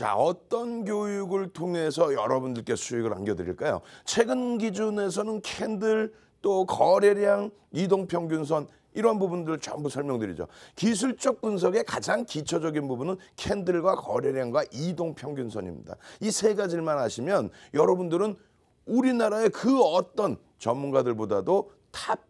자, 어떤 교육을 통해서 여러분들께 수익을 안겨드릴까요? 최근 기준에서는 캔들, 또 거래량, 이동평균선 이런 부분들을 전부 설명드리죠. 기술적 분석의 가장 기초적인 부분은 캔들과 거래량과 이동평균선입니다. 이 세 가지만 아시면 여러분들은 우리나라의 그 어떤 전문가들보다도 탑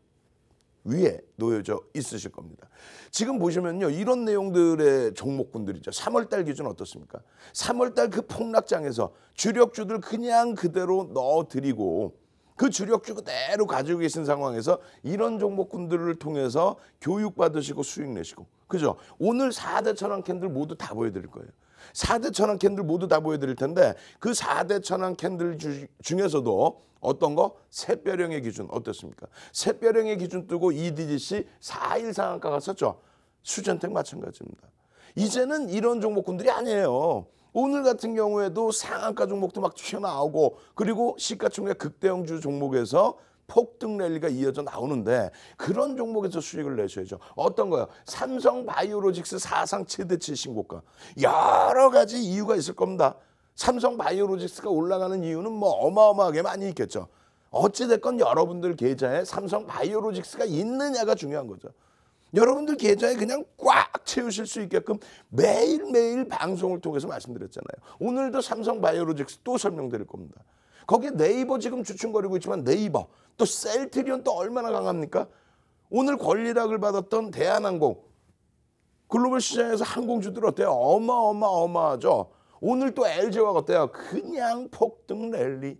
위에 놓여져 있으실 겁니다. 지금 보시면요, 이런 내용들의 종목군들이죠. 3월달 기준 어떻습니까? 3월달 그 폭락장에서 주력주들 그냥 그대로 넣어드리고 그 주력주 그대로 가지고 계신 상황에서 이런 종목군들을 통해서 교육받으시고 수익 내시고, 그죠? 오늘 4대 천왕 캔들 모두 다 보여드릴 거예요. 4대 천왕 캔들 모두 다 보여드릴 텐데 그 4대 천왕 캔들 중에서도 어떤 거? 샛별형의 기준 어떻습니까? 샛별형의 기준 뜨고 EDGC 4일 상한가가 썼죠. 수전택 마찬가지입니다. 이제는 이런 종목군들이 아니에요. 오늘 같은 경우에도 상한가 종목도 막 튀어나오고, 그리고 시가총액 극대형주 종목에서 폭등 랠리가 이어져 나오는데 그런 종목에서 수익을 내셔야죠. 어떤 거요? 삼성바이오로직스 사상 최대치 신고가. 여러 가지 이유가 있을 겁니다. 삼성바이오로직스가 올라가는 이유는 뭐 어마어마하게 많이 있겠죠. 어찌됐건 여러분들 계좌에 삼성바이오로직스가 있느냐가 중요한 거죠. 여러분들 계좌에 그냥 꽉 채우실 수 있게끔 매일매일 방송을 통해서 말씀드렸잖아요. 오늘도 삼성바이오로직스 또 설명드릴 겁니다. 거기에 네이버 지금 주춤거리고 있지만 네이버, 또 셀트리온 또 얼마나 강합니까? 오늘 권리락을 받았던 대한항공, 글로벌 시장에서 항공주들 어때요? 어마어마하죠. 오늘 또 LG화가 어때요? 그냥 폭등 랠리.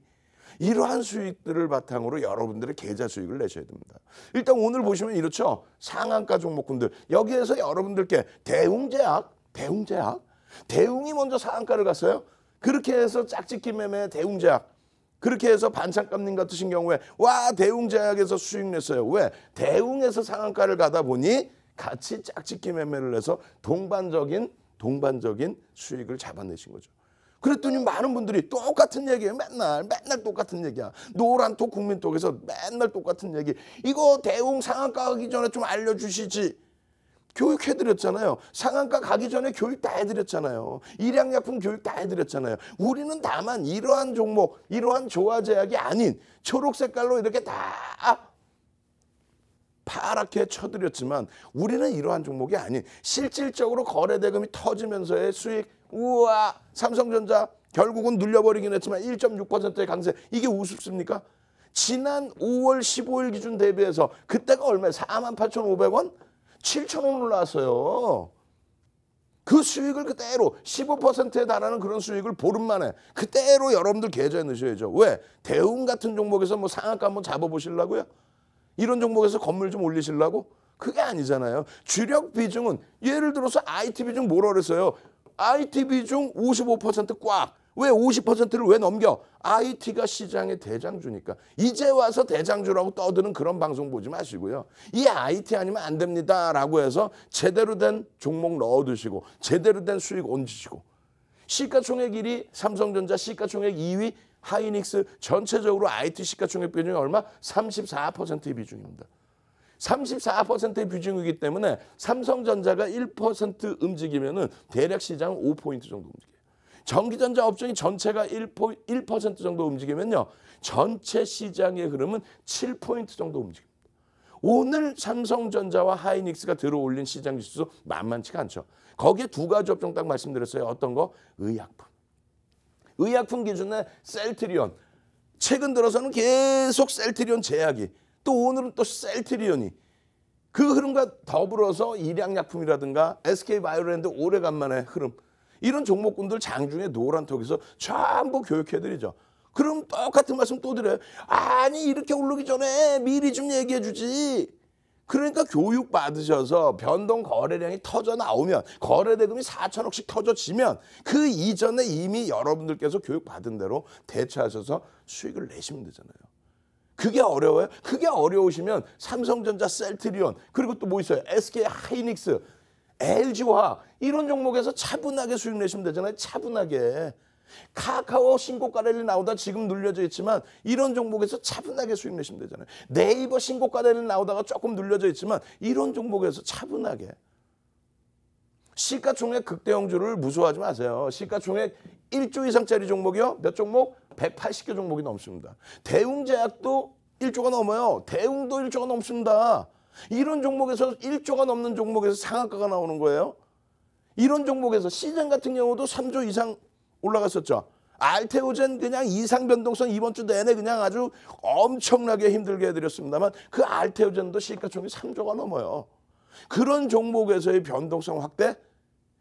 이러한 수익들을 바탕으로 여러분들의 계좌 수익을 내셔야 됩니다. 일단 오늘 보시면 이렇죠. 상한가 종목군들. 여기에서 여러분들께 대웅제약. 대웅이 먼저 상한가를 갔어요. 그렇게 해서 짝짓기 매매 대웅제약. 그렇게 해서 반찬감님 같으신 경우에 와, 대웅제약에서 수익 냈어요. 왜? 대웅에서 상한가를 가다 보니 같이 짝짓기 매매를 해서 동반적인 수익을 잡아내신 거죠. 그랬더니 많은 분들이 똑같은 얘기예요. 맨날 똑같은 얘기야. 노란톡 국민톡에서 맨날 똑같은 얘기. 이거 대웅 상한가 가기 전에 좀 알려주시지. 교육해드렸잖아요. 상한가 가기 전에 교육 다 해드렸잖아요. 일양약품 교육 다 해드렸잖아요. 우리는 다만 이러한 종목, 이러한 조화제약이 아닌 초록 색깔로 이렇게 다 파랗게 쳐드렸지만 우리는 이러한 종목이 아닌 실질적으로 거래대금이 터지면서의 수익. 우와, 삼성전자 결국은 눌려버리긴 했지만 1.6%의 강세. 이게 우습습니까? 지난 5월 15일 기준 대비해서 그때가 얼마예요? 48,500원? 7,000원 올라왔어요. 그 수익을 그대로 15%에 달하는 그런 수익을 보름 만에 그대로 여러분들 계좌에 넣으셔야죠. 왜? 대웅 같은 종목에서 뭐 상한가 한번 잡아보시려고요? 이런 종목에서 건물 좀 올리시려고? 그게 아니잖아요. 주력 비중은 예를 들어서 IT 비중 뭐라 그랬어요? IT 비중 55% 꽉. 왜 50%를 왜 넘겨? IT가 시장의 대장주니까. 이제 와서 대장주라고 떠드는 그런 방송 보지 마시고요. 이 IT 아니면 안 됩니다라고 해서 제대로 된 종목 넣어두시고 제대로 된 수익 얹으시고. 시가총액 1위 삼성전자, 시가총액 2위 하이닉스, 전체적으로 IT 시가총액 비중이 얼마? 34%의 비중입니다. 34%의 비중이기 때문에 삼성전자가 1% 움직이면은 대략 시장은 5포인트 정도 움직여요. 전기전자 업종이 전체가 1% 정도 움직이면요, 전체 시장의 흐름은 7포인트 정도 움직입니다. 오늘 삼성전자와 하이닉스가 들어올린 시장 지수 만만치가 않죠. 거기에 두 가지 업종 딱 말씀드렸어요. 어떤 거? 의약품. 의약품 기준에 셀트리온. 최근 들어서는 계속 셀트리온 제약이, 또 오늘은 또 셀트리온이, 그 흐름과 더불어서 일양약품이라든가 SK바이오랜드 오래간만에 흐름, 이런 종목군들 장중에 노란톡에서 전부 교육해드리죠. 그럼 똑같은 말씀 또 드려요. 아니, 이렇게 오르기 전에 미리 좀 얘기해 주지. 그러니까 교육 받으셔서 변동 거래량이 터져 나오면, 거래대금이 4천억씩 터져지면 그 이전에 이미 여러분들께서 교육 받은 대로 대처하셔서 수익을 내시면 되잖아요. 그게 어려워요? 그게 어려우시면 삼성전자, 셀트리온, 그리고 또 뭐 있어요? SK 하이닉스, LG화, 이런 종목에서 차분하게 수익 내시면 되잖아요. 차분하게. 카카오 신고가 랠리 나오다 지금 눌려져 있지만 이런 종목에서 차분하게 수익 내시면 되잖아요. 네이버 신고가 랠리 나오다가 조금 눌려져 있지만 이런 종목에서 차분하게. 시가총액 극대형주를 무서워하지 마세요. 시가총액 1조 이상짜리 종목이요. 몇 종목? 180개 종목이 넘습니다. 대웅제약도 1조가 넘어요. 대웅도 1조가 넘습니다. 이런 종목에서 1조가 넘는 종목에서 상한가가 나오는 거예요. 이런 종목에서 시즌 같은 경우도 3조 이상 올라갔었죠. 알테오젠 그냥 이상 변동성 이번 주 내내 그냥 아주 엄청나게 힘들게 해드렸습니다만 그 알테오젠도 시가총액 3조가 넘어요. 그런 종목에서의 변동성 확대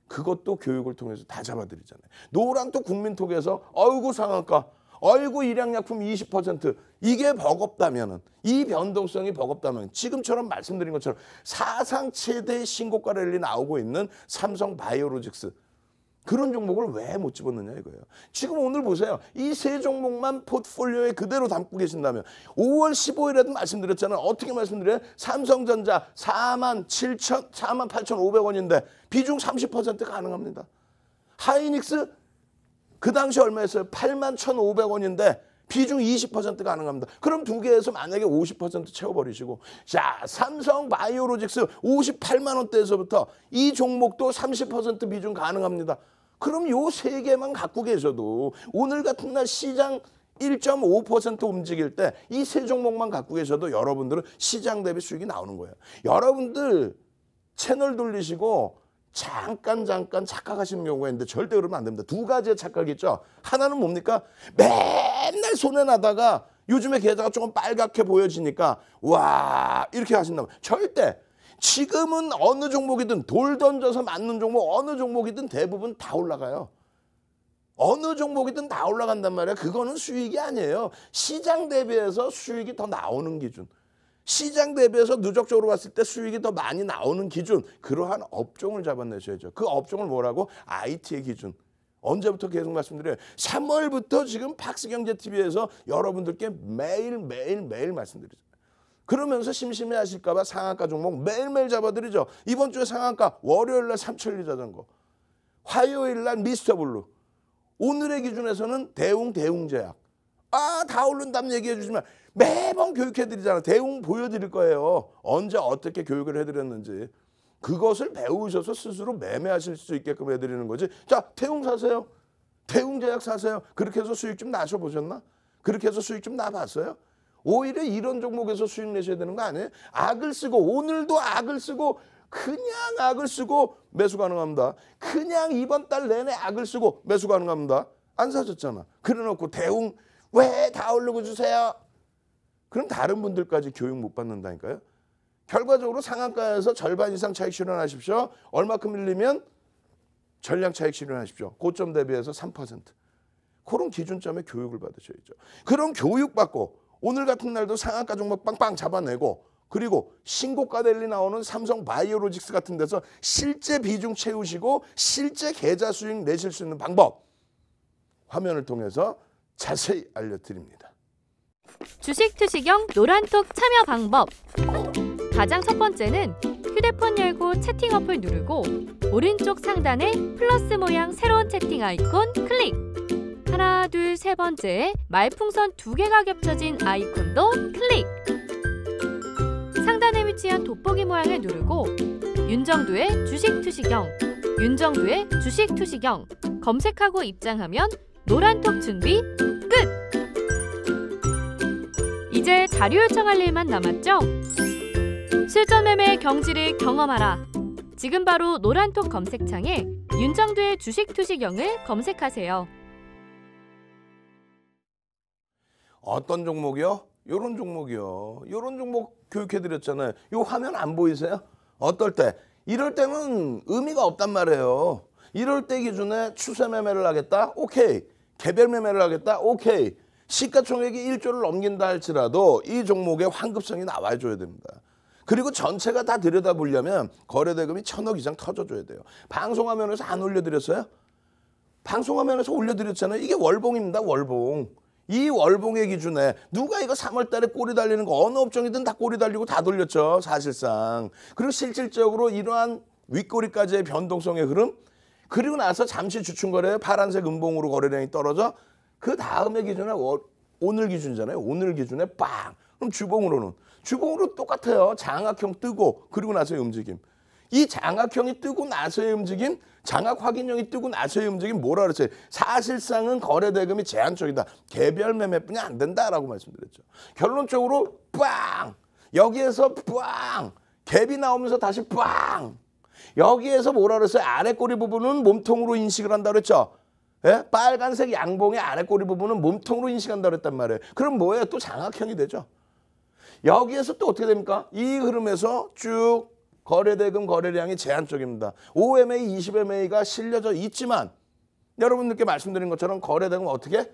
그것도 교육을 통해서 다 잡아드리잖아요. 노란톡 국민톡에서 어이구 상한가, 어이구 일양약품 20% 이게 버겁다면은 이 변동성이 버겁다면 지금처럼 말씀드린 것처럼 사상 최대 신고가 랠리 나오고 있는 삼성바이오로직스 그런 종목을 왜 못 집었느냐 이거예요. 지금 오늘 보세요. 이 세 종목만 포트폴리오에 그대로 담고 계신다면 5월 15일에도 말씀드렸잖아요. 어떻게 말씀드려요? 삼성전자 48,500원인데 비중 30% 가능합니다. 하이닉스 그 당시 얼마였어요? 81,500원인데 비중 20% 가능합니다. 그럼 두 개에서 만약에 50% 채워버리시고 자 삼성바이오로직스 58만 원대에서부터 이 종목도 30% 비중 가능합니다. 그럼 요 세 개만 갖고 계셔도 오늘 같은 날 시장 1.5% 움직일 때 이 세 종목만 갖고 계셔도 여러분들은 시장 대비 수익이 나오는 거예요. 여러분들 채널 돌리시고 잠깐 착각하시는 경우가 있는데 절대 그러면 안 됩니다. 두 가지의 착각이 있죠. 하나는 뭡니까? 맨날 손해나다가 요즘에 계좌가 조금 빨갛게 보여지니까 와 이렇게 하신다면 절대 지금은 어느 종목이든 돌 던져서 맞는 종목 어느 종목이든 대부분 다 올라가요. 어느 종목이든 다 올라간단 말이에요. 그거는 수익이 아니에요. 시장 대비해서 수익이 더 나오는 기준. 시장 대비해서 누적적으로 봤을 때 수익이 더 많이 나오는 기준. 그러한 업종을 잡아내셔야죠. 그 업종을 뭐라고? IT의 기준. 언제부터 계속 말씀드려요? 3월부터 지금 박스경제TV에서 여러분들께 매일 말씀드리죠. 그러면서 심심해하실까 봐 상한가 종목 매일매일 잡아드리죠. 이번 주에 상한가 월요일날 삼천리 자전거, 화요일날 미스터블루, 오늘의 기준에서는 대웅제약. 다 오른다면 얘기해 주시면 매번 교육해드리잖아요. 대웅 보여드릴 거예요. 언제 어떻게 교육을 해드렸는지. 그것을 배우셔서 스스로 매매하실 수 있게끔 해드리는 거지. 자, 대웅 사세요. 대웅제약 사세요. 그렇게 해서 수익 좀 나셔보셨나? 그렇게 해서 수익 좀 나봤어요? 오히려 이런 종목에서 수익 내셔야 되는 거 아니에요? 악을 쓰고 오늘도 악을 쓰고 그냥 악을 쓰고 매수 가능합니다. 그냥 이번 달 내내 악을 쓰고 매수 가능합니다. 안 사셨잖아. 그래놓고 대웅 왜 다 오르고 주세요? 그럼 다른 분들까지 교육 못 받는다니까요. 결과적으로 상한가에서 절반 이상 차익 실현하십시오. 얼마큼 밀리면 전량 차익 실현하십시오. 고점 대비해서 3%. 그런 기준점에 교육을 받으셔야죠. 그런 교육받고 오늘 같은 날도 상한가 종목 빵빵 잡아내고 그리고 신고가 랠리 나오는 삼성바이오로직스 같은 데서 실제 비중 채우시고 실제 계좌 수익 내실 수 있는 방법 화면을 통해서 자세히 알려드립니다. 주식 투시경 노란톡 참여 방법. 가장 첫 번째는 휴대폰 열고 채팅 어플 누르고 오른쪽 상단에 플러스 모양 새로운 채팅 아이콘 클릭. 하나, 둘, 세 번째 말풍선 2개가 겹쳐진 아이콘도 클릭. 상단에 위치한 돋보기 모양을 누르고 윤정두의 주식 투시경, 윤정두의 주식 투시경 검색하고 입장하면 노란톡 준비 끝! 이제 자료 요청할 일만 남았죠? 실전 매매의 경지를 경험하라. 지금 바로 노란톡 검색창에 윤정두의 주식 투시경을 검색하세요. 어떤 종목이요? 요런 종목이요. 요런 종목 교육해드렸잖아요. 요 화면 안 보이세요? 어떨 때? 이럴 때는 의미가 없단 말이에요. 이럴 때 기준에 추세 매매를 하겠다? 오케이. 개별 매매를 하겠다? 오케이. 시가총액이 1조를 넘긴다 할지라도 이 종목의 환급성이 나와줘야 됩니다. 그리고 전체가 다 들여다보려면 거래대금이 1,000억 이상 터져줘야 돼요. 방송화면에서 안 올려드렸어요? 방송화면에서 올려드렸잖아요. 이게 월봉입니다. 월봉. 이 월봉의 기준에 누가 이거 3월 달에 꼬리 달리는 거 어느 업종이든 다 꼬리 달리고 다 돌렸죠. 사실상. 그리고 실질적으로 이러한 윗꼬리까지의 변동성의 흐름 그리고 나서 잠시 주춤거려요. 파란색 음봉으로 거래량이 떨어져. 그 다음의 기준에 오늘 기준이잖아요. 오늘 기준에 빵. 그럼 주봉으로 똑같아요. 장악형 뜨고 그리고 나서의 움직임. 이 장악형이 뜨고 나서의 움직임, 장악 확인형이 뜨고 나서의 움직임 뭐라 그랬어요? 사실상은 거래대금이 제한적이다. 개별 매매뿐이 안 된다라고 말씀드렸죠. 결론적으로 빵! 여기에서 빵! 갭이 나오면서 다시 빵! 여기에서 뭐라 그랬어요? 아래 꼬리 부분은 몸통으로 인식을 한다 그랬죠. 예? 빨간색 양봉의 아래 꼬리 부분은 몸통으로 인식한다 그랬단 말이에요. 그럼 뭐예요? 또 장악형이 되죠. 여기에서 또 어떻게 됩니까? 이 흐름에서 쭉 거래대금 거래량이 제한적입니다. 5MA, 20MA가 실려져 있지만 여러분들께 말씀드린 것처럼 거래대금 어떻게?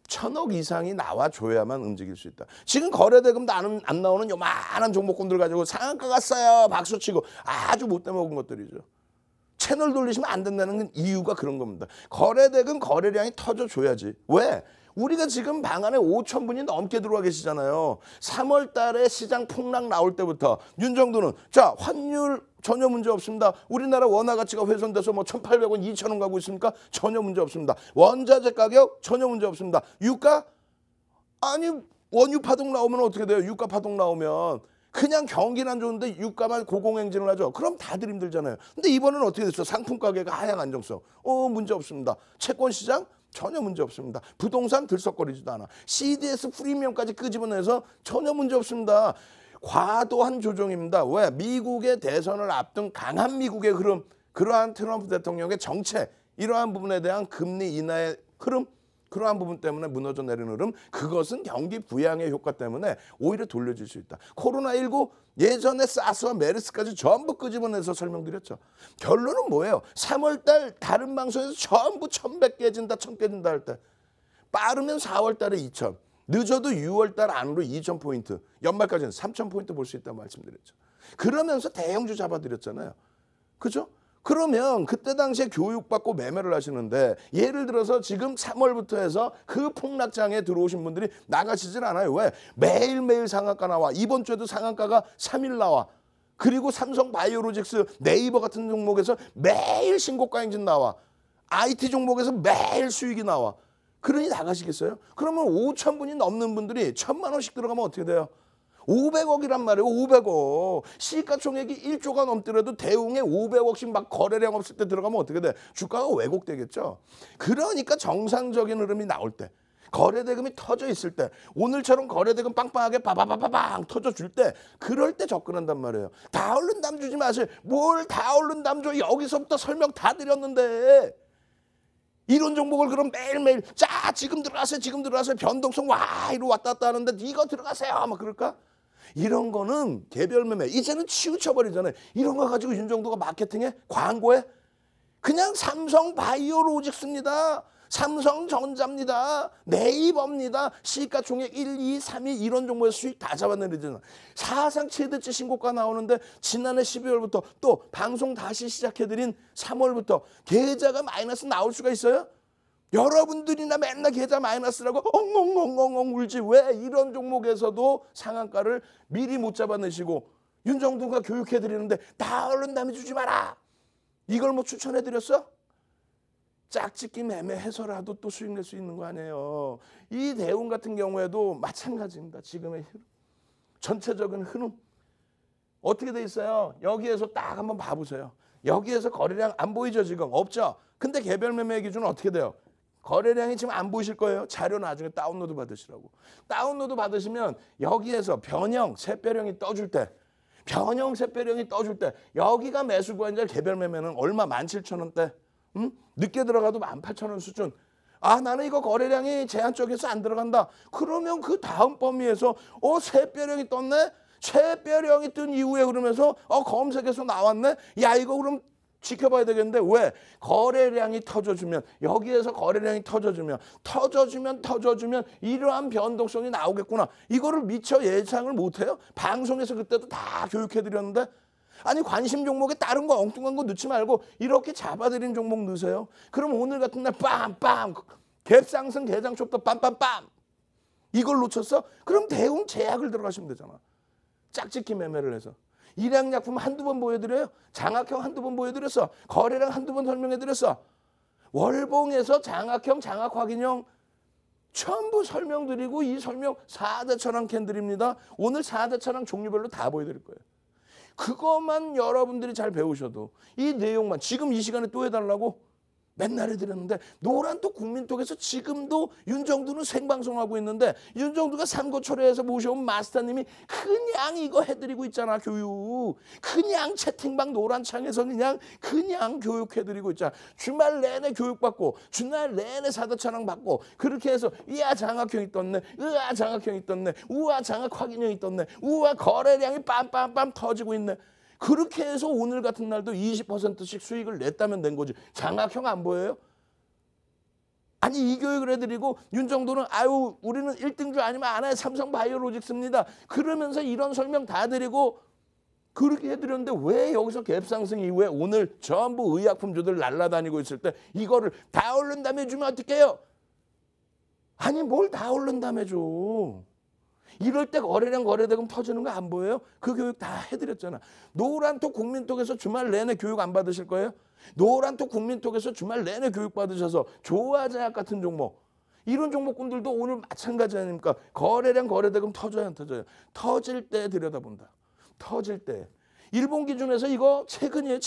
1,000억 이상이 나와줘야만 움직일 수 있다. 지금 거래대금도 안 나오는 요만한 종목군들 가지고 상한가 갔어요. 박수치고 아주 못돼 먹은 것들이죠. 채널 돌리시면 안 된다는 이유가 그런 겁니다. 거래대금 거래량이 터져줘야지. 왜? 우리가 지금 방 안에 5,000분이 넘게 들어와 계시잖아요. 3월 달에 시장 폭락 나올 때부터 윤정도는 자 환율 전혀 문제 없습니다. 우리나라 원화 가치가 훼손돼서 뭐 1,800원, 2,000원 가고 있습니까? 전혀 문제 없습니다. 원자재 가격 전혀 문제 없습니다. 유가? 아니 원유 파동 나오면 어떻게 돼요? 유가 파동 나오면 그냥 경기는 안 좋은데 유가만 고공행진을 하죠. 그럼 다들 힘들잖아요. 근데 이번에는 어떻게 됐어요? 상품 가격의 하향 안정성. 문제 없습니다. 채권 시장? 전혀 문제 없습니다. 부동산 들썩거리지도 않아. CDS 프리미엄까지 끄집어내서 전혀 문제 없습니다. 과도한 조정입니다. 왜? 미국의 대선을 앞둔 강한 미국의 흐름, 그러한 트럼프 대통령의 정책, 이러한 부분에 대한 금리 인하의 흐름, 그러한 부분 때문에 무너져 내리는 흐름, 그것은 경기 부양의 효과 때문에 오히려 돌려질 수 있다. 코로나19 예전에 사스와 메르스까지 전부 끄집어내서 설명드렸죠. 결론은 뭐예요? 3월달 다른 방송에서 전부 1,100 깨진다, 1,000 깨진다 할 때 빠르면 4월달에 2,000, 늦어도 6월달 안으로 2,000포인트, 연말까지는 3,000포인트 볼 수 있다고 말씀드렸죠. 그러면서 대형주 잡아드렸잖아요. 그죠? 그러면 그때 당시에 교육받고 매매를 하시는데 예를 들어서 지금 3월부터 해서 그 폭락장에 들어오신 분들이 나가시질 않아요. 왜? 매일매일 상한가 나와. 이번 주에도 상한가가 3일 나와. 그리고 삼성 바이오로직스, 네이버 같은 종목에서 매일 신고가 행진 나와. IT 종목에서 매일 수익이 나와. 그러니 나가시겠어요? 그러면 5,000분이 넘는 분들이 1,000만 원씩 들어가면 어떻게 돼요? 500억이란 말이에요. 500억. 시가총액이 1조가 넘더라도 대웅에 500억씩 막 거래량 없을 때 들어가면 어떻게 돼? 주가가 왜곡되겠죠. 그러니까 정상적인 흐름이 나올 때, 거래대금이 터져 있을 때, 오늘처럼 거래대금 빵빵하게 바바바바방 터져줄 때, 그럴 때 접근한단 말이에요. 다 얼른 담 주지 마세요. 뭘 다 얼른 담 줘. 여기서부터 설명 다 드렸는데. 이런 종목을 그럼 매일매일 자 지금 들어가세요. 지금 들어가세요. 변동성 와 이로 왔다 갔다 하는데 이거 들어가세요. 막 그럴까? 이런 거는 개별 매매. 이제는 치우쳐버리잖아요. 이런 거 가지고 윤정도가 마케팅에 광고에 그냥 삼성 바이오로직스입니다. 삼성전자입니다. 네이버입니다. 시가총액 1, 2, 3위 이런 종목에서 수익 다 잡아내리잖아. 사상 최대치 신고가 나오는데 지난해 12월부터 또 방송 다시 시작해드린 3월부터 계좌가 마이너스 나올 수가 있어요? 여러분들이나 맨날 계좌 마이너스라고 엉엉엉엉 울지. 왜 이런 종목에서도 상한가를 미리 못 잡아내시고 윤정도가 교육해드리는데 다 얼른 남겨주지 마라. 이걸 뭐 추천해드렸어? 짝짓기 매매해서라도 또 수익 낼 수 있는 거 아니에요. 이 대웅 같은 경우에도 마찬가지입니다. 지금의 흐름. 전체적인 흐름. 어떻게 돼 있어요? 여기에서 딱 한번 봐보세요. 여기에서 거래량 안 보이죠 지금? 없죠? 근데 개별 매매 기준은 어떻게 돼요? 거래량이 지금 안 보이실 거예요. 자료 나중에 다운로드 받으시라고. 다운로드 받으시면 여기에서 변형, 샛별형이 떠줄 때, 변형, 샛별형이 떠줄 때 여기가 매수 구간자 개별 매매는 얼마? 17,000원대. 늦게 들어가도 18,000원 수준. 아 나는 이거 거래량이 제한적에서 안 들어간다. 그러면 그 다음 범위에서 샛별형이 떴네. 샛별형이 뜬 이후에 그러면서 검색해서 나왔네. 야 이거 그럼 지켜봐야 되겠는데 왜? 거래량이 터져주면 여기에서 거래량이 터져주면 이러한 변동성이 나오겠구나. 이거를 미처 예상을 못해요? 방송에서 그때도 다 교육해드렸는데 아니 관심 종목에 다른 거 엉뚱한 거 넣지 말고 이렇게 잡아드린 종목 넣으세요. 그럼 오늘 같은 날 빰빰 갭상승 개장촉도 빰빰빰 이걸 놓쳤어? 그럼 대웅 제약을 들어가시면 되잖아. 짝짓기 매매를 해서. 일양약품 한두 번 보여드려요. 장악형 한두 번 보여드렸어. 거래량 한두 번 설명해드렸어. 월봉에서 장악형, 장악확인형 전부 설명드리고 이 설명 4대 천왕 캔들입니다. 오늘 4대 천왕 종류별로 다 보여드릴 거예요. 그것만 여러분들이 잘 배우셔도 이 내용만 지금 이 시간에 또 해달라고 맨날 해드렸는데 노란톡 국민톡에서 지금도 윤정두는 생방송하고 있는데 윤정두가 삼고초려에서 모셔온 마스터님이 그냥 이거 해드리고 있잖아. 교육. 그냥 채팅방 노란창에서 그냥 교육해드리고 있잖아. 주말 내내 교육받고 주말 내내 사도천왕 받고 그렇게 해서 이야 장학형이 떴네. 으아 장학형이 떴네. 우와 장학 확인형이 떴네. 우와 거래량이 빰빰빰 터지고 있네. 그렇게 해서 오늘 같은 날도 20%씩 수익을 냈다면 된 거지. 장학형 안 보여요? 아니 이 교육을 해드리고 윤정도는 아유 우리는 1등주 아니면 안 해. 삼성바이오로직스입니다. 그러면서 이런 설명 다 드리고 그렇게 해드렸는데 왜 여기서 갭상승 이후에 오늘 전부 의약품주들 날아다니고 있을 때 이거를 다 오른다며 주면 어떡해요? 아니 뭘 다 오른다며 줘. 이럴 때 거래량 거래대금 터지는 거 안 보여요? 그 교육 다 해드렸잖아. 노란톡 국민톡에서 주말 내내 교육 안 받으실 거예요? 노란톡 국민톡에서 주말 내내 교육 받으셔서 조화제약 같은 종목 이런 종목군들도 오늘 마찬가지 아닙니까? 거래량 거래대금 터져요 안 터져요? 터질 때 들여다본다. 터질 때. 일본 기준에서 이거 최근이에요.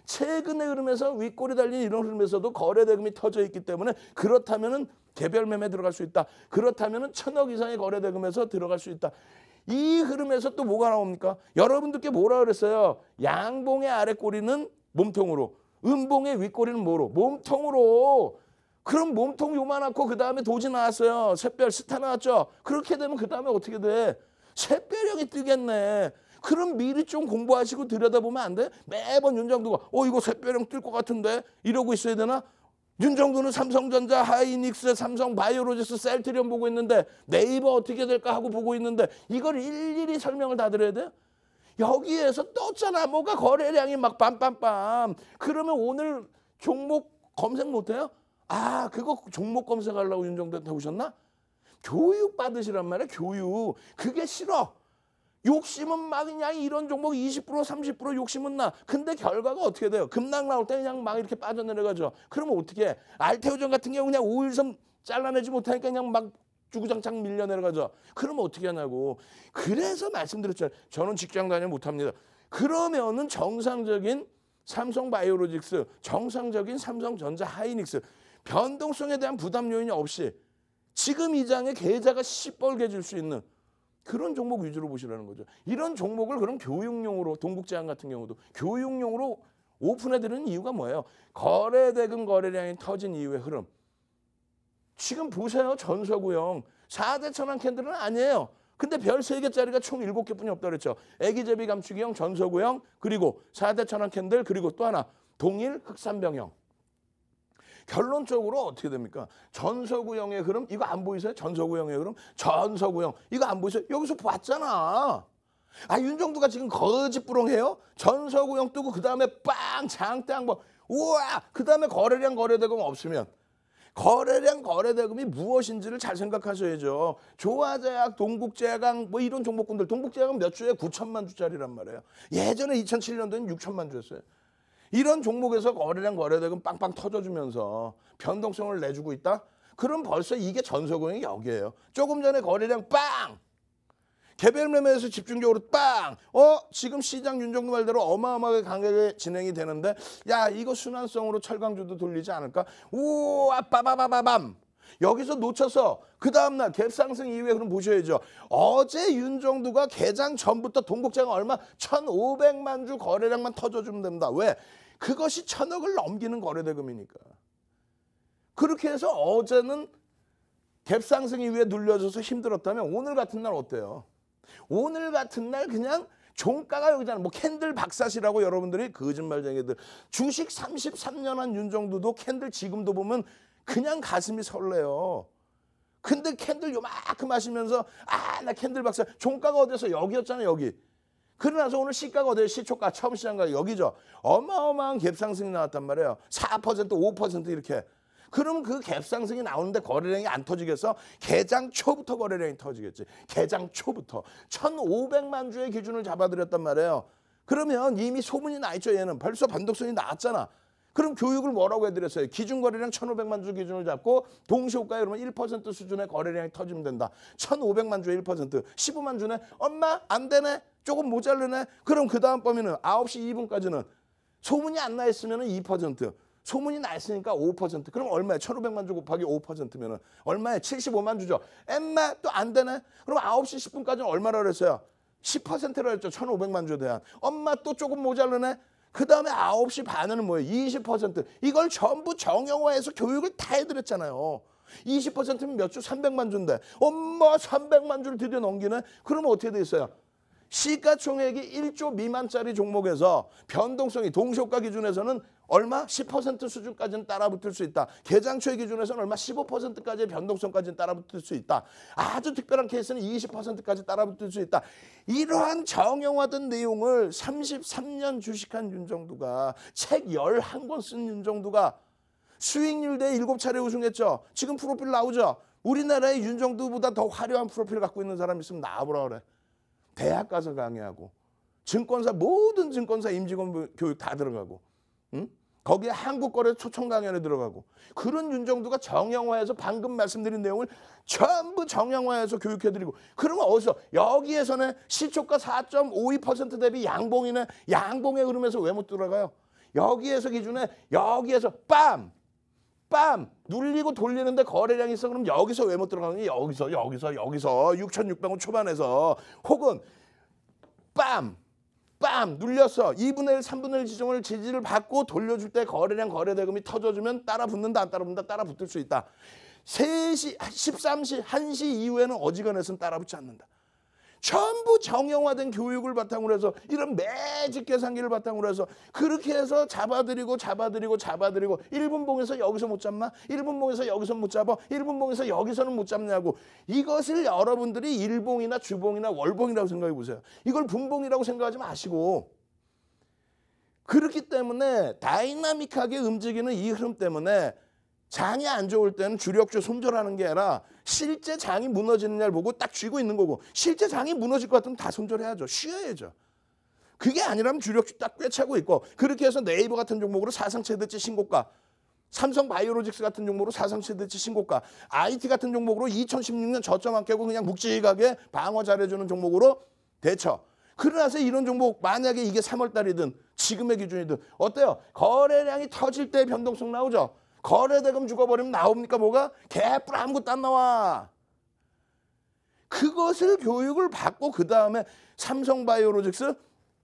최근의 흐름에서 윗골이 달린 이런 흐름에서도 거래대금이 터져 있기 때문에 그렇다면은 개별 매매 들어갈 수 있다. 그렇다면은 1,000억 이상의 거래대금에서 들어갈 수 있다. 이 흐름에서 또 뭐가 나옵니까? 여러분들께 뭐라 그랬어요? 양봉의 아랫꼬리는 몸통으로, 음봉의 윗꼬리는 뭐로? 몸통으로. 그럼 몸통 요만하고 그 다음에 도지 나왔어요. 샛별 스타 나왔죠. 그렇게 되면 그 다음에 어떻게 돼? 샛별형이 뜨겠네. 그럼 미리 좀 공부하시고 들여다보면 안 돼? 매번 윤정두가 이거 샛별형 뜰 것 같은데 이러고 있어야 되나? 윤정두는 삼성전자, 하이닉스, 삼성바이오로직스, 셀트리온 보고 있는데 네이버 어떻게 될까 하고 보고 있는데 이걸 일일이 설명을 다 드려야 돼요? 여기에서 떴잖아. 뭐가 거래량이 막 빰빰빰. 그러면 오늘 종목 검색 못해요? 아 그거 종목 검색하려고 윤정두한테 오셨나? 교육 받으시란 말이야. 교육. 그게 싫어. 욕심은 막 그냥 이런 종목 20% 30% 욕심은 나. 근데 결과가 어떻게 돼요? 급락 나올 때 그냥 막 이렇게 빠져내려가죠. 그러면 어떻게 해? 알테오전 같은 경우 그냥 5일선 잘라내지 못하니까 그냥 막 주구장창 밀려 내려가죠. 그러면 어떻게 하냐고. 그래서 말씀드렸잖아요. 저는 직장 다녀 못합니다. 그러면은 정상적인 삼성바이오로직스, 정상적인 삼성전자, 하이닉스 변동성에 대한 부담 요인이 없이 지금 이 장에 계좌가 시뻘개질 수 있는 그런 종목 위주로 보시라는 거죠. 이런 종목을 그럼 교육용으로 동국제약 같은 경우도 교육용으로 오픈해드리는 이유가 뭐예요? 거래대금 거래량이 터진 이후의 흐름. 지금 보세요. 전서구형 4대 천왕 캔들은 아니에요. 근데 별 3개짜리가 총 7개뿐이 없다 그랬죠. 애기제비 감추기형, 전서구형, 그리고 4대 천왕 캔들, 그리고 또 하나 동일 흑산병형. 결론적으로 어떻게 됩니까? 전서구형의 흐름 이거 안 보이세요? 전서구형의 흐름 전서구형 이거 안 보이세요? 여기서 봤잖아. 아 윤정두가 지금 거짓부렁해요? 전서구형 뜨고 그 다음에 빵 장땅 뭐 우와 그 다음에 거래량 거래대금 없으면 거래량 거래대금이 무엇인지를 잘 생각하셔야죠. 조화제약, 동국제약 뭐 이런 종목군들 동국제약은 몇 주에 9천만 주짜리란 말이에요. 예전에 2007년도엔 6천만 주였어요. 이런 종목에서 거래량 거래대금 빵빵 터져주면서 변동성을 내주고 있다? 그럼 벌써 이게 전서구형이 여기에요. 조금 전에 거래량 빵! 개별 매매에서 집중적으로 빵! 지금 시장 윤정두 말대로 어마어마하게 강하게 진행이 되는데 야 이거 순환성으로 철강주도 돌리지 않을까? 우와 빠바바바밤! 여기서 놓쳐서 그 다음날 갭상승 이후에 그럼 보셔야죠. 어제 윤정두가 개장 전부터 동국제약 얼마? 1,500만 주 거래량만 터져주면 됩니다. 왜? 그것이 1,000억을 넘기는 거래대금이니까. 그렇게 해서 어제는 갭상승 이후에 눌려져서 힘들었다면 오늘 같은 날 어때요? 오늘 같은 날 그냥 종가가 여기잖아. 뭐 캔들 박사시라고 여러분들이 거짓말쟁이들. 주식 33년 한 윤정두도 캔들 지금도 보면 그냥 가슴이 설레요. 근데 캔들 요만큼 하시면서 나 캔들 박사. 종가가 어디서 여기였잖아요. 여기. 그러나서 오늘 시가가 어디예요? 시초가 처음 시장가 여기죠. 어마어마한 갭상승이 나왔단 말이에요. 4% 5% 이렇게. 그러면 그 갭상승이 나오는데 거래량이 안 터지겠어? 개장 초부터 거래량이 터지겠지. 개장 초부터. 1,500만 주의 기준을 잡아드렸단 말이에요. 그러면 이미 소문이 나 있죠. 얘는 벌써 변동성이 나왔잖아. 그럼 교육을 뭐라고 해드렸어요? 기준 거래량 1,500만 주 기준을 잡고 동시호가에 그러면 1% 수준의 거래량이 터지면 된다. 1,500만 주에 1%, 15만 주네? 엄마 안 되네? 조금 모자르네? 그럼 그 다음 범위는 9시 2분까지는 소문이 안 나 있으면 2%, 소문이 나 있으니까 5%. 그럼 얼마에? 1,500만 주 곱하기 5%면 얼마에? 75만 주죠. 엄마 또 안 되네? 그럼 9시 10분까지는 얼마라고 그랬어요? 10%라 했죠. 1,500만 주에 대한. 엄마 또 조금 모자르네? 그 다음에 9시 반에는 뭐예요? 20%. 이걸 전부 정형화해서 교육을 다 해드렸잖아요. 20%면 몇 주? 300만 주인데 엄마 300만 주를 드디어 넘기네? 그러면 어떻게 돼 있어요? 시가총액이 1조 미만짜리 종목에서 변동성이 동시호가 기준에서는 얼마? 10% 수준까지는 따라붙을 수 있다. 개장초의 기준에서는 얼마? 15%까지의 변동성까지는 따라붙을 수 있다. 아주 특별한 케이스는 20%까지 따라붙을 수 있다. 이러한 정형화된 내용을 33년 주식한 윤정두가 책 11권 쓴 윤정두가 수익률 대 7차례 우승했죠. 지금 프로필 나오죠. 우리나라의 윤정두보다 더 화려한 프로필 갖고 있는 사람 있으면 나와보라 그래. 대학 가서 강의하고 증권사 모든 증권사 임직원 교육 다 들어가고 응? 거기에 한국거래 초청 강연에 들어가고 그런 윤정두가 정형화해서 방금 말씀드린 내용을 전부 정형화해서 교육해드리고 그러면 어디서 여기에서는 시초가 4.52% 대비 양봉이네. 양봉의 흐름에서 왜 못 들어가요? 여기에서 기준에 여기에서 빰 눌리고 돌리는데 거래량이 있어. 그럼 여기서 왜 못 들어가는 게 여기서 6,600원 초반에서 혹은 빰 눌렸어. 2분의 1, 3분의 1 지점을 지지를 받고 돌려줄 때 거래량 거래대금이 터져주면 따라 붙는다 안 따라 붙는다? 따라 붙을 수 있다. 3시, 13시, 1시 이후에는 어지간해서는 따라 붙지 않는다. 전부 정형화된 교육을 바탕으로 해서 이런 매직 계산기를 바탕으로 해서 그렇게 해서 잡아들이고 1분 봉에서 여기서 못 잡나? 1분 봉에서 여기서 못 잡아? 1분 봉에서 여기서는 못 잡냐고. 이것을 여러분들이 일봉이나 주봉이나 월봉이라고 생각해 보세요. 이걸 분봉이라고 생각하지 마시고 그렇기 때문에 다이나믹하게 움직이는 이 흐름 때문에 장이 안 좋을 때는 주력주 손절하는 게 아니라 실제 장이 무너지느냐를 보고 딱 쥐고 있는 거고 실제 장이 무너질 것 같으면 다 손절해야죠. 쉬어야죠. 그게 아니라면 주력주 딱 꿰차고 있고 그렇게 해서 네이버 같은 종목으로 사상 최대치 신고가 삼성바이오로직스 같은 종목으로 사상 최대치 신고가 IT 같은 종목으로 2016년 저점 안 깨고 그냥 묵직하게 방어 잘해주는 종목으로 대처. 그러나서 이런 종목 만약에 이게 3월 달이든 지금의 기준이든 어때요? 거래량이 터질 때 변동성 나오죠. 거래대금 죽어버리면 나옵니까 뭐가? 개뿔 아무것도 안 나와. 그것을 교육을 받고 그 다음에 삼성바이오로직스,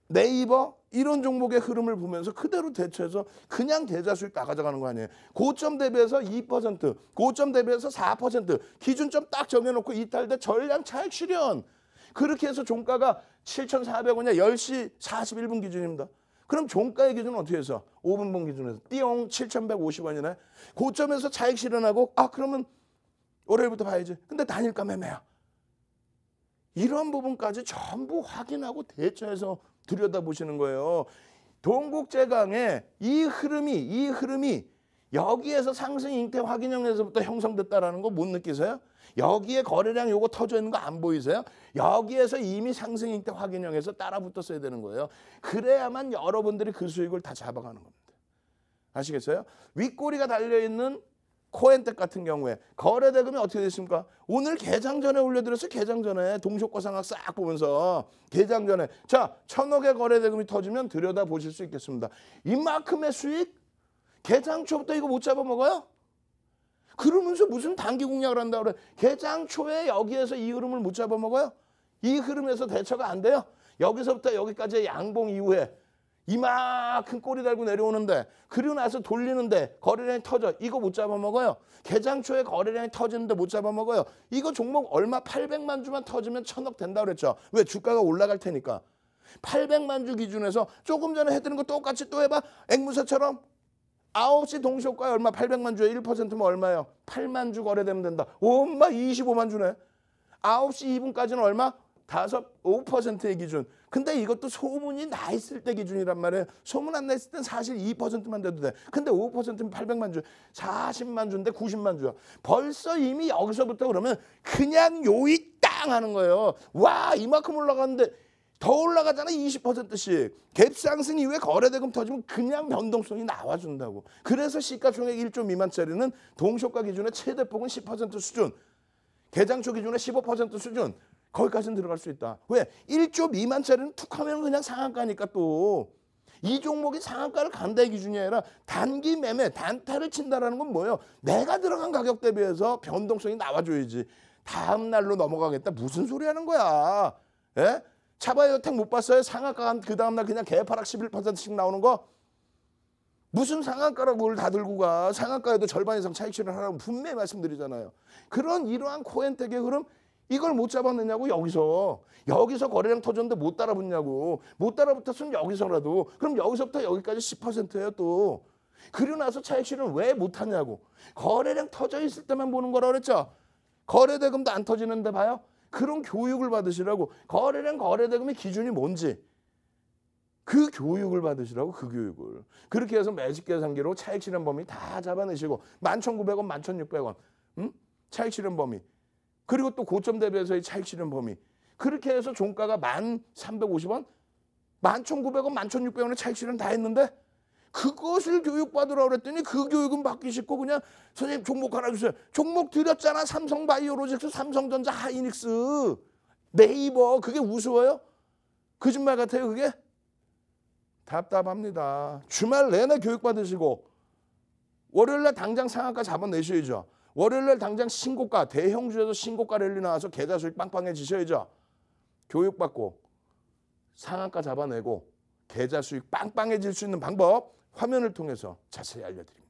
네이버 이런 종목의 흐름을 보면서 그대로 대처해서 그냥 계좌수익 다 가져가는 거 아니에요. 고점 대비해서 2%, 고점 대비해서 4%, 기준점 딱 정해놓고 이탈돼 전량 차익 실현. 그렇게 해서 종가가 7,400원이야. 10시 41분 기준입니다. 그럼 종가의 기준은 어떻게 해서? 5분봉 기준에서 띠용 7,150원이네. 고점에서 차익 실현하고 그러면 월요일부터 봐야지. 근데 단일가 매매야. 이런 부분까지 전부 확인하고 대처해서 들여다보시는 거예요. 동국제강의 이 흐름이 여기에서 상승 잉태 확인형에서부터 형성됐다라는 거 못 느끼세요? 여기에 거래량 요거 터져 있는 거 안 보이세요? 여기에서 이미 상승 잉태 확인형에서 따라 붙었어야 되는 거예요. 그래야만 여러분들이 그 수익을 다 잡아가는 겁니다. 아시겠어요? 윗꼬리가 달려있는 코엔텍 같은 경우에 거래대금이 어떻게 됐습니까? 오늘 개장 전에 올려드렸어요. 개장 전에 동시효과 상황 싹 보면서 개장 전에 자 1,000억의 거래대금이 터지면 들여다보실 수 있겠습니다. 이만큼의 수익? 개장 초부터 이거 못 잡아먹어요? 그러면서 무슨 단기 공략을 한다고 그래. 개장 초에 여기에서 이 흐름을 못 잡아먹어요? 이 흐름에서 대처가 안 돼요? 여기서부터 여기까지의 양봉 이후에 이만큼 꼬리 달고 내려오는데 그리고 나서 돌리는데 거래량이 터져. 이거 못 잡아먹어요. 개장 초에 거래량이 터지는데 못 잡아먹어요. 이거 종목 얼마 800만 주만 터지면 1,000억 된다 그랬죠. 왜? 주가가 올라갈 테니까. 800만 주 기준에서 조금 전에 해드린 거 똑같이 또 해봐. 앵무새처럼 9시 동시효과에 얼마? 800만 주에 1%면 얼마예요? 8만 주 거래되면 된다. 엄마 25만 주네. 9시 2분까지는 얼마? 5%의 기준. 근데 이것도 소문이 나 있을 때 기준이란 말이에요. 소문 안 나 있을 땐 사실 2%만 돼도 돼. 근데 5%면 800만 주, 40만 주인데 90만 주야. 벌써 이미 여기서부터 그러면 그냥 요이 땅 하는 거예요. 와 이만큼 올라갔는데 더 올라가잖아. 20%씩. 갭 상승 이후에 거래대금 터지면 그냥 변동성이 나와준다고. 그래서 시가총액 1조 미만짜리는 동시효과 기준의 최대폭은 10% 수준, 개장초 기준의 15% 수준, 거기까지는 들어갈 수 있다. 왜? 1조 미만짜리는 툭 하면 그냥 상한가니까 또. 이 종목이 상한가를 간다의 기준이 아니라 단기 매매, 단타를 친다라는 건 뭐예요? 내가 들어간 가격 대비해서 변동성이 나와줘야지. 다음 날로 넘어가겠다. 무슨 소리 하는 거야? 예? 차바이 여택 못 봤어요? 상한가 그 다음 날 그냥 개파락 11%씩 나오는 거? 무슨 상한가라고 그걸 다 들고 가. 상한가에도 절반 이상 차익 실현하라고 분명히 말씀드리잖아요. 그런 이러한 코엔텍의 흐름 이걸 못 잡았느냐고. 여기서 거래량 터졌는데 못 따라붙냐고. 못 따라붙었으면 여기서라도. 그럼 여기서부터 여기까지 10%예요 또. 그리고 나서 차익 실현 왜 못하냐고. 거래량 터져 있을 때만 보는 거라 그랬죠. 거래대금도 안 터지는데 봐요. 그런 교육을 받으시라고. 거래량 거래대금의 기준이 뭔지 그 교육을 받으시라고. 그 교육을. 그렇게 해서 매직 계산기로 차익 실현 범위 다 잡아내시고 11,900원, 11,600원 차익 실현 범위. 그리고 또 고점 대비해서의 차익 실현 범위. 그렇게 해서 종가가 1,350원, 11,900원, 11,600원의 차익 실현 다 했는데 그것을 교육받으라고 그랬더니 그 교육은 받기 싫고 그냥 선생님 종목 하나 주세요. 종목 드렸잖아. 삼성바이오로직스, 삼성전자, 하이닉스, 네이버. 그게 우스워요? 거짓말 같아요 그게? 답답합니다. 주말 내내 교육받으시고 월요일날 당장 상한가 잡아내셔야죠. 월요일날 당장 신고가, 대형주에서 신고가 랠리 나와서 계좌 수익 빵빵해지셔야죠. 교육받고 상한가 잡아내고 계좌 수익 빵빵해질 수 있는 방법 화면을 통해서 자세히 알려드립니다.